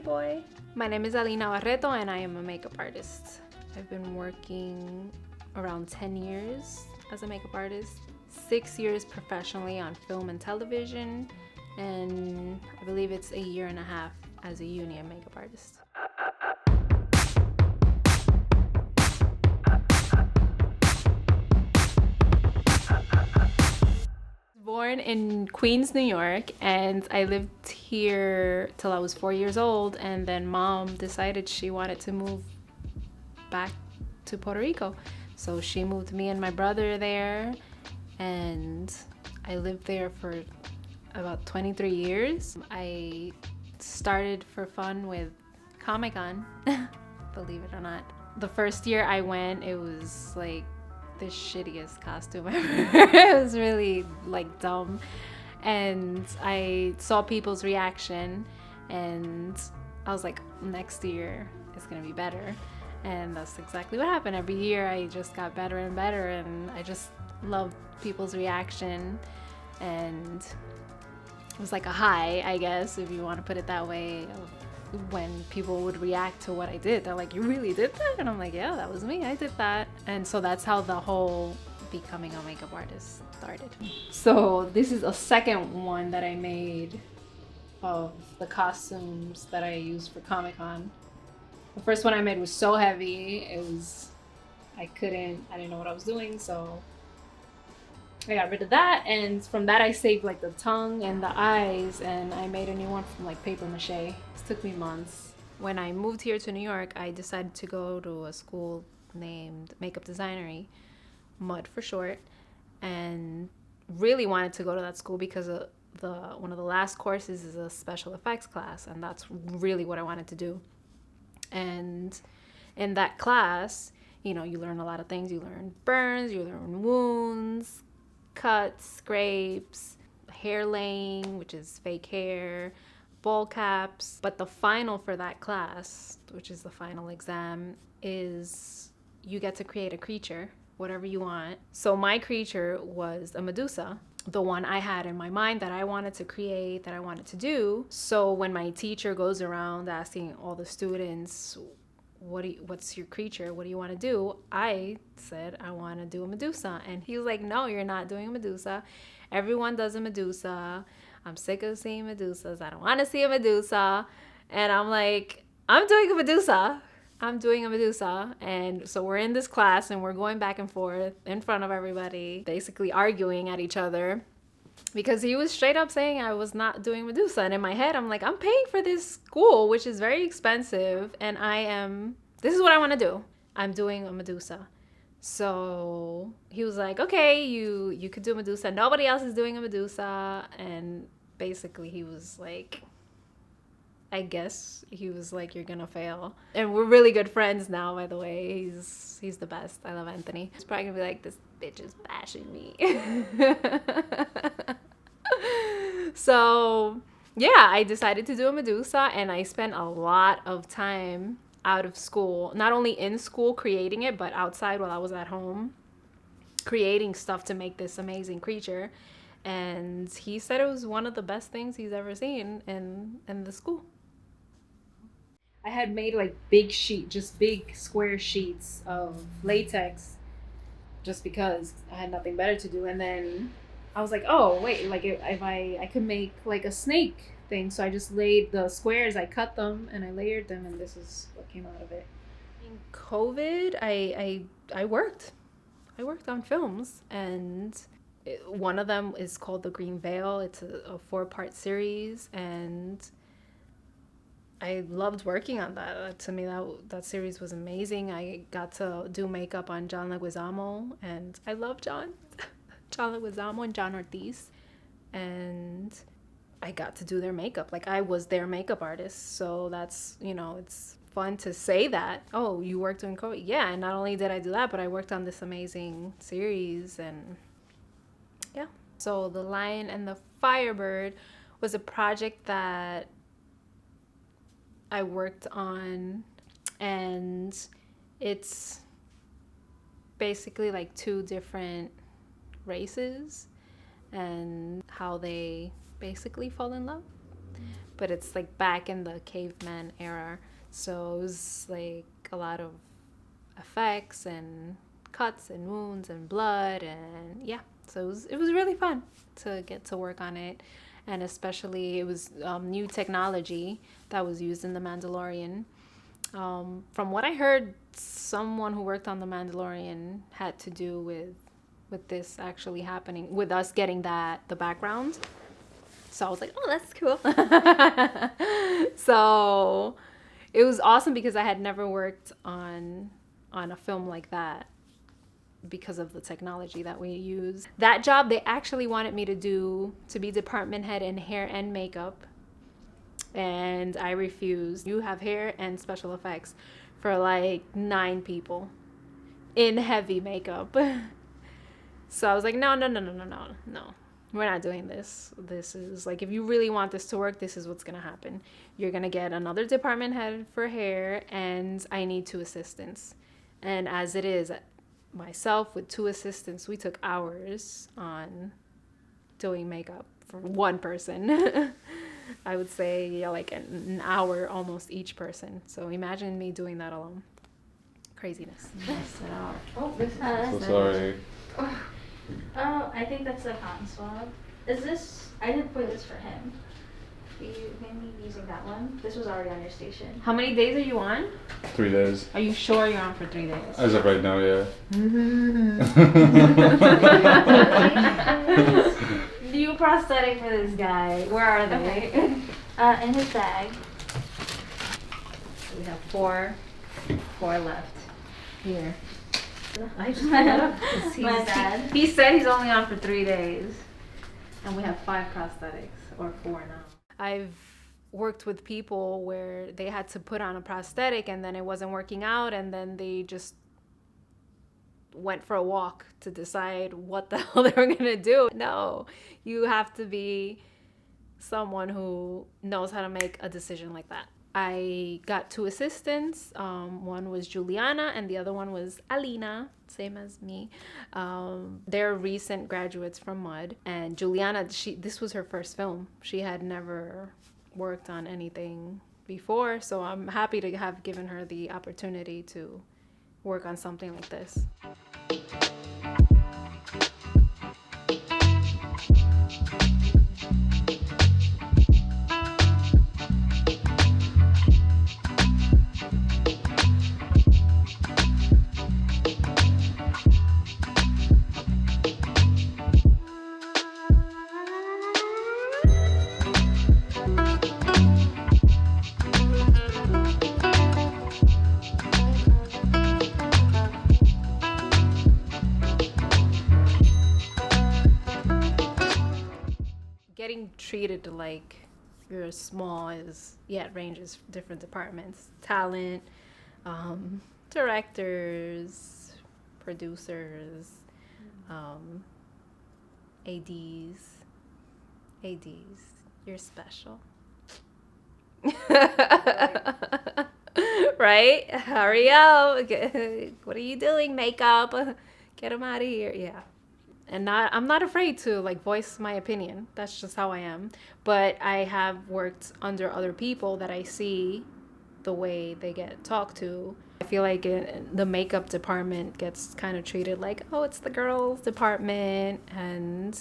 boy. My name is Alina Barreto and I am a makeup artist. I've been working around 10 years as a makeup artist, 6 years professionally on film and television, and I believe it's a year and a half as a union makeup artist. Born in Queens, New York, and I lived here till I was 4 years old, and then mom decided she wanted to move back to Puerto Rico. So she moved me and my brother there, and I lived there for about 23 years. I started for fun with Comic Con, believe it or not. The first year I went, it was like the shittiest costume ever. It was really like dumb, and I saw people's reaction and I was like, next year it's gonna be better, and that's exactly what happened. Every year I just got better and better, and I just loved people's reaction, and it was like a high, I guess, if you want to put it that way, when people would react to what I did. They're like, you really did that? And I'm like, yeah, that was me, I did that. And so that's how the whole becoming a makeup artist started. So this is a second one that I made of the costumes that I used for Comic-Con. The first one I made was so heavy, I didn't know what I was doing, so I got rid of that, and from that I saved like the tongue and the eyes, and I made a new one from like paper mache. It took me months. When I moved here to New York, I decided to go to a school named Makeup Designery, MUD for short, and really wanted to go to that school because one of the last courses is a special effects class, and that's really what I wanted to do. And in that class, you learn a lot of things. You learn burns, you learn wounds, cuts, scrapes, hair laying, which is fake hair, ball caps. But the final for that class, which is the final exam, is you get to create a creature, whatever you want. So my creature was a Medusa, the one I had in my mind that I wanted to create, that I wanted to do. So when my teacher goes around asking all the students, what's your creature? What do you want to do? I said, I want to do a Medusa. And he was like, no, you're not doing a Medusa. Everyone does a Medusa. I'm sick of seeing Medusas. I don't want to see a Medusa. And I'm like, I'm doing a Medusa. I'm doing a Medusa. And so we're in this class and we're going back and forth in front of everybody, basically arguing at each other, because he was straight up saying I was not doing Medusa. And in my head, I'm like, I'm paying for this school, which is very expensive, and this is what I want to do. I'm doing a Medusa. So he was like, okay, you could do Medusa. Nobody else is doing a Medusa. And basically he was like, I guess he was like, you're gonna fail. And we're really good friends now, by the way. He's the best. I love Anthony. He's probably gonna be like, this bitch is bashing me. So yeah, I decided to do a Medusa, and I spent a lot of time out of school, not only in school creating it, but outside while I was at home creating stuff to make this amazing creature. And he said it was one of the best things he's ever seen in the school. I had made like big square sheets of latex just because I had nothing better to do. And then I was like, oh, wait, like if I could make like a snake thing. So I just laid the squares, I cut them and I layered them, and this is what came out of it. In COVID, I worked on films, and one of them is called The Green Veil. It's a 4-part series, and I loved working on that. To me, that series was amazing. I got to do makeup on John Leguizamo, and I love John Leguizamo and John Ortiz, and I got to do their makeup. Like, I was their makeup artist. So that's, it's fun to say that, oh, you worked in COVID. Yeah, and not only did I do that, but I worked on this amazing series, and yeah. So The Lion and the Firebird was a project that I worked on, and it's basically like 2 different races and how they basically fall in love. but it's like back in the caveman era. So it was like a lot of effects and cuts and wounds and blood, and yeah, so it was really fun to get to work on it. And especially it was new technology that was used in The Mandalorian. From what I heard, someone who worked on The Mandalorian had to do with this actually happening, with us getting the background. So I was like, oh, that's cool. So it was awesome because I had never worked on a film like that because of the technology that we use. That job, they actually wanted me to be department head in hair and makeup. And I refused. You have hair and special effects for like 9 people in heavy makeup. So I was like, no. We're not doing this. This is like, if you really want this to work, this is what's going to happen. You're going to get another department head for hair, and I need 2 assistants. And as it is, myself with 2 assistants, we took hours on doing makeup for one person. I would say, yeah, like an hour almost each person. So imagine me doing that alone. Craziness. Oh, this is so sorry. Oh, I think that's a cotton swab. Is this? I didn't put this for him. Maybe using that one. This was already on your station. How many days are you on? 3 days. Are you sure you're on for 3 days? As of right now, yeah. New prosthetic for this guy. Where are they? Okay. In his bag. We have 4 left here. I just my bad. He said he's only on for 3 days, and we have 5 prosthetics, or 4 now. I've worked with people where they had to put on a prosthetic and then it wasn't working out, and then they just went for a walk to decide what the hell they were gonna do. No, you have to be someone who knows how to make a decision like that. I got 2 assistants. One was Juliana and the other one was Alina, same as me. They're recent graduates from MUD. And Juliana, this was her first film. She had never worked on anything before, so I'm happy to have given her the opportunity to work on something like this. Getting treated like you're small is, yeah, it ranges different departments. Talent, directors, producers, ADs. You're special. Right? Hurry up. What are you doing? Makeup. Get him out of here. Yeah. And I'm not afraid to like voice my opinion. That's just how I am. But I have worked under other people that I see the way they get talked to. I feel like the makeup department gets kind of treated like, oh, it's the girls' department, and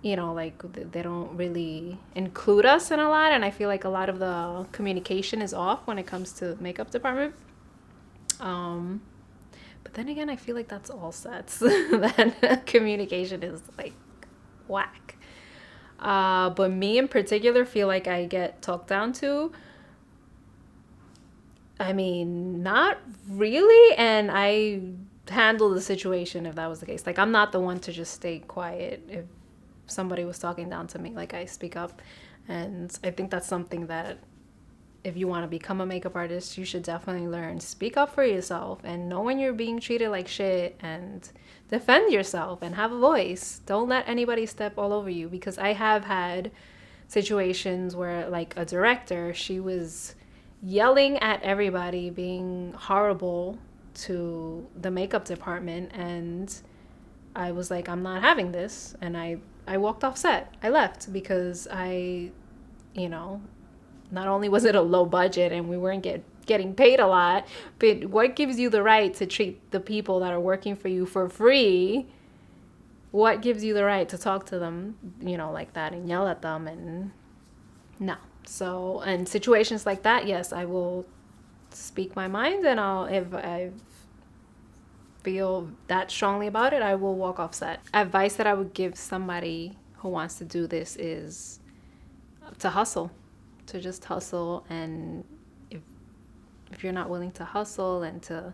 you know, like they don't really include us in a lot. And I feel like a lot of the communication is off when it comes to makeup department. But then again, I feel like that's all sets. That communication is like whack. But me in particular feel like I get talked down to. I mean, not really. And I handle the situation if that was the case. Like, I'm not the one to just stay quiet if somebody was talking down to me. Like, I speak up. And I think that's something that if you want to become a makeup artist, you should definitely learn. Speak up for yourself and know when you're being treated like shit, and defend yourself and have a voice. Don't let anybody step all over you, because I have had situations where, like, a director, she was yelling at everybody, being horrible to the makeup department, and I was like, I'm not having this. And I walked off set. I left because I you know, not only was it a low budget and we weren't getting paid a lot, but what gives you the right to treat the people that are working for you for free? What gives you the right to talk to them, you know, like that and yell at them? And no. So, in situations like that, yes, I will speak my mind, and if I feel that strongly about it, I will walk off set. Advice that I would give somebody who wants to do this is to hustle, to just hustle. And if you're not willing to hustle and to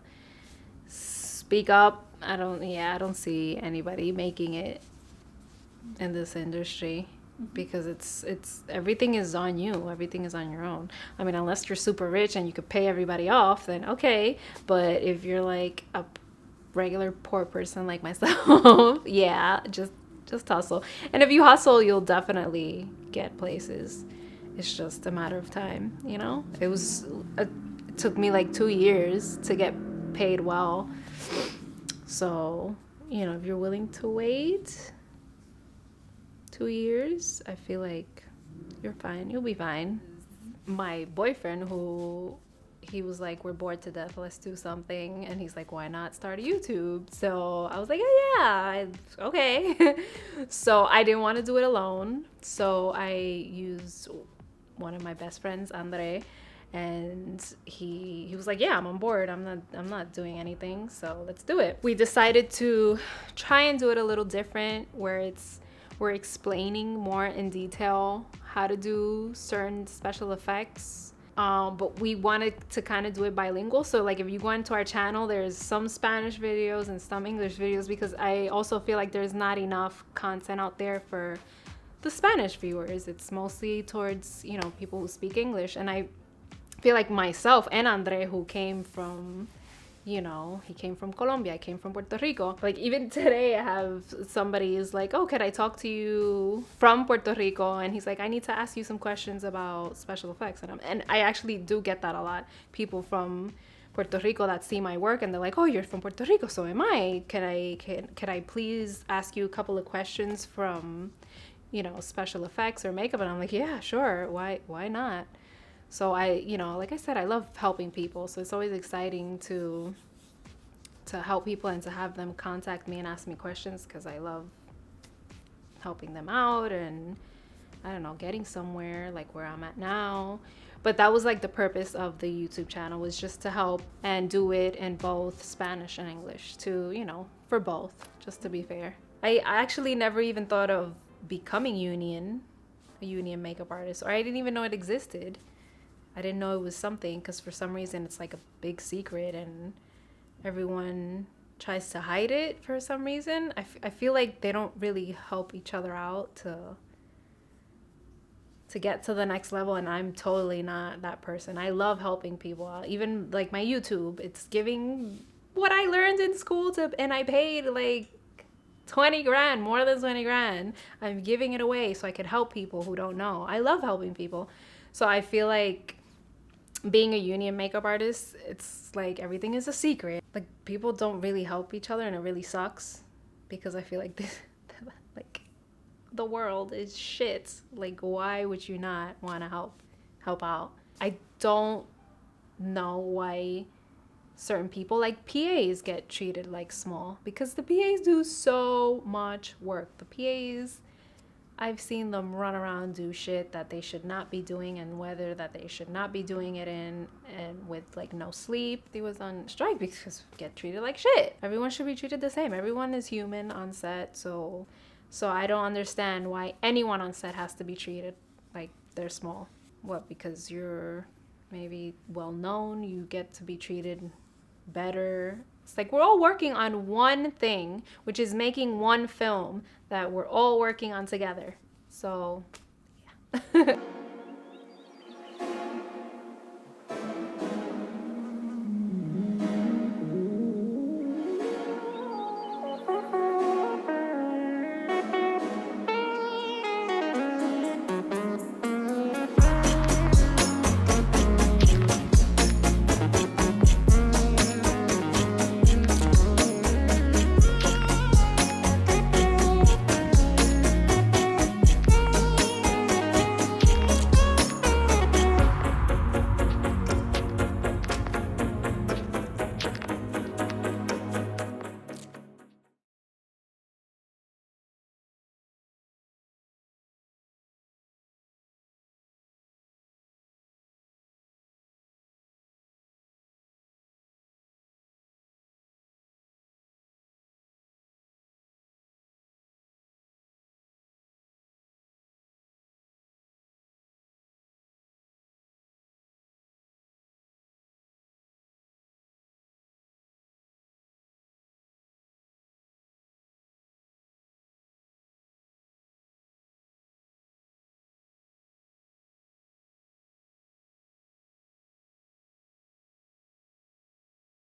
speak up, I don't see anybody making it in this industry, because it's everything is on you. Everything is on your own. I mean, unless you're super rich and you could pay everybody off, then okay. But if you're like a regular poor person like myself, yeah, just hustle. And if you hustle, you'll definitely get places. It's just a matter of time, you know? It took me like 2 years to get paid well. So, you know, if you're willing to wait 2 years, I feel like you're fine. You'll be fine. My boyfriend, he was like, we're bored to death, let's do something. And he's like, why not start a YouTube? So I was like, oh, yeah, okay. So I didn't want to do it alone. So I used one of my best friends, Andre, and he was like, yeah, I'm on board. I'm not doing anything, so let's do it. We decided to try and do it a little different, where we're explaining more in detail how to do certain special effects. But we wanted to kind of do it bilingual. So like if you go into our channel, there's some Spanish videos and some English videos, because I also feel like there's not enough content out there for the Spanish viewers. It's mostly towards, you know, people who speak English. And I feel like myself and Andre, who came from, you know, he came from Colombia, I came from Puerto Rico. Like even today I have somebody is like, oh, can I talk to you from Puerto Rico? And he's like, I need to ask you some questions about special effects. And I actually do get that a lot. People from Puerto Rico that see my work and they're like, oh, you're from Puerto Rico, so am I. Can I please ask you a couple of questions from, you know, special effects or makeup? And I'm like, yeah, sure. Why not? So I, you know, like I said, I love helping people. So it's always exciting to help people and to have them contact me and ask me questions, because I love helping them out and, I don't know, getting somewhere like where I'm at now. But that was like the purpose of the YouTube channel, was just to help and do it in both Spanish and English, to, you know, for both, just to be fair. I actually never even thought of becoming a union makeup artist, or I didn't even know it existed. I didn't know it was something, because for some reason it's like a big secret and everyone tries to hide it for some reason. I feel like they don't really help each other out to get to the next level, and I'm totally not that person. I love helping people out. Even like my YouTube, it's giving what I learned in school and I paid like 20 grand, more than 20 grand. I'm giving it away so I could help people who don't know. I love helping people. So I feel like being a union makeup artist, it's like everything is a secret. Like people don't really help each other, and it really sucks, because I feel like like the world is shit. Like why would you not want to help out? I don't know why certain people like PAs get treated like small, because the PAs do so much work. The PAs, I've seen them run around, do shit that they should not be doing, and weather that they should not be doing it in, and with like no sleep. They was on strike because get treated like shit. Everyone should be treated the same. Everyone is human on set, so I don't understand why anyone on set has to be treated like they're small. What, because you're maybe well known, you get to be treated better? It's like we're all working on one thing, which is making one film that we're all working on together. So, yeah.